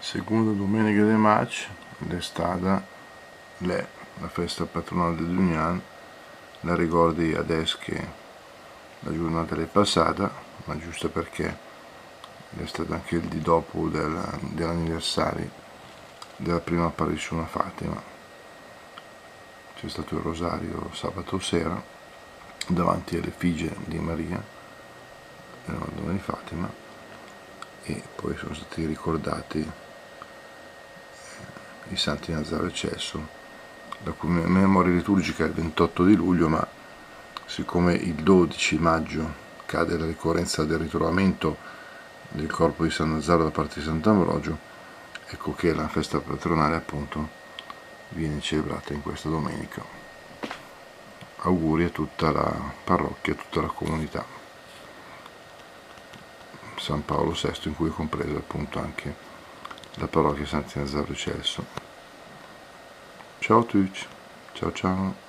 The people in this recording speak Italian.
Segunda domenica di maggio è stata la festa patronale di Dunian. La ricordi adesso che la giornata è passata, ma giusto perché è stato anche il di dopo dell'anniversario della prima apparizione a Fatima. C'è stato il rosario sabato sera davanti all'effigie di Maria della Madonna di Fatima, e poi sono stati ricordati i Santi Nazaro e Celso, la cui memoria liturgica è il 28 di luglio, ma siccome il 12 maggio cade la ricorrenza del ritrovamento del corpo di San Nazaro da parte di Sant'Ambrogio, ecco che la festa patronale appunto viene celebrata in questa domenica. Auguri a tutta la parrocchia, a tutta la comunità San Paolo VI, in cui è compresa appunto anche la parrocchia Santi Nazaro e Celso. Ciao a tutti, ciao ciao.